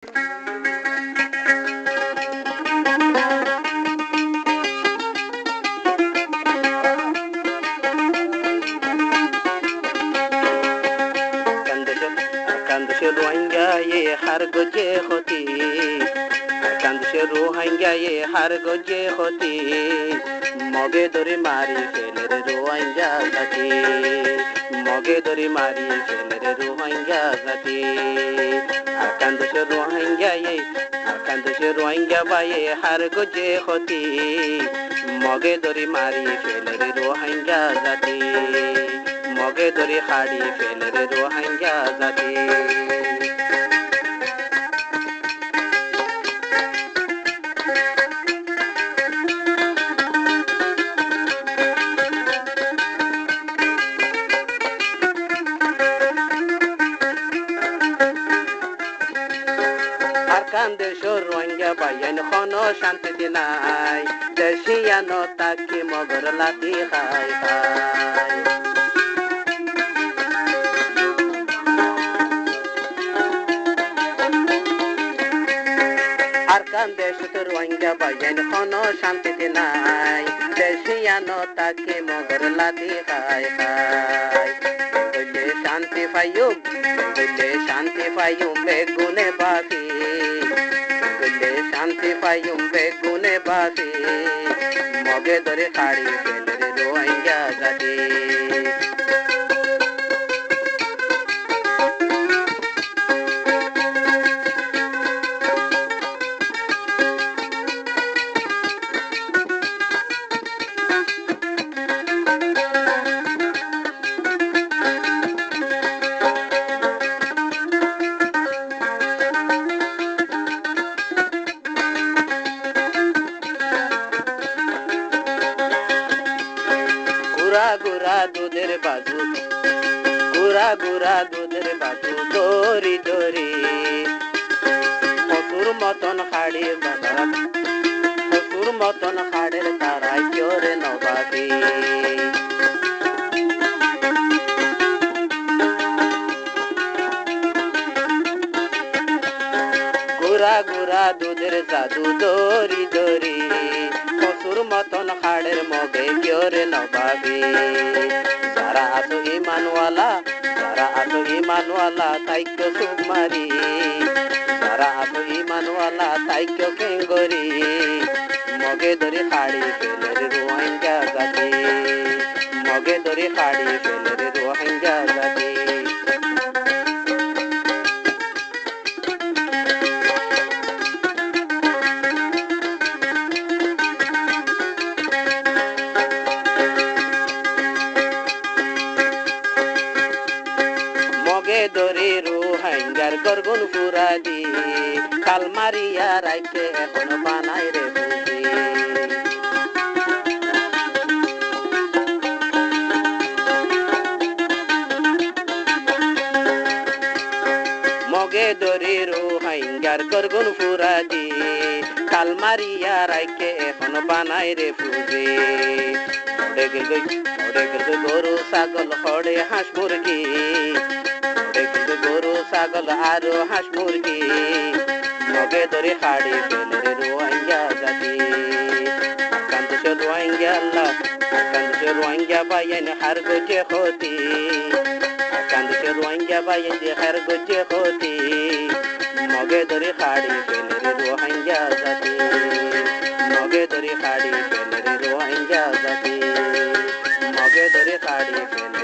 Arkadaşı Rohingya'yı her gece hoti Arkadaşı Rohingya'yı her gece hoti Moge dori mari felere Rohingya zati Moge dori mari felere Rohingya zati Arkadaşı Rohingya baye her gece hoti Moge dori mari felere Rohingya zati Moge dori khadi felere Rohingya zati Arkadaşı Rohingya bayen khono shanti dinai Deshiano taki mogor lati khai khai Arkadaşı Rohingya bayen khono shanti dinai Deshiano taki mogor lati khai khai Bole shanti fayum begune baki Bole shanti fayum begune baki Moge dore khadi felere Rohingya zati গুরা দুধের বাজু গুরা দুধের বাজু দরি দরি হসুর মতন খাড়ি বাজার হসুর মতন খাড়ের তারাই চোরে নবাবি গুরা দুধের জাদু দরি দরি হসুর মতন খাড়ের মগে চোরে নবাবি যারা আছো ইমানওয়ালা তাইক্য সুমারি যারা আছো ইমানওয়ালা তাইক্য কেঙ্গরি মগে ধরে খাড়ি ফেলের রোহিঙ্গা জাতি মগে ধরে খাড়ি ফেলের রোহিঙ্গা জাতি দরে রোহিঙ্গার গর্গন ফুরাদি কালমারিয়া রাইকে এখন বানাই রে বুঝি মগে দরে রোহিঙ্গার গর্গন ফুরাদি কালমারিয়া রাইকে এখন বানাই রে ফুজি গরু ছাগল হড়ে হাঁস মুরগি গরু ছাগল আরো হাঁস মুরগি মগে ধরে খাড়ি ফেলের রোহিঙ্গা জাতি কান্দছে রোহিঙ্গা আল্লাহ কান্দছে রোহিঙ্গা বায়েন হার গজে হতি কান্দছে রোহিঙ্গা বায়েন যে হার গজে হতি মগে ধরে খাড়ি ফেলের রোহিঙ্গা জাতি মগে ধরে খাড়ি ফেলের রোহিঙ্গা জাতি মগে ধরে খাড়ি ফেলের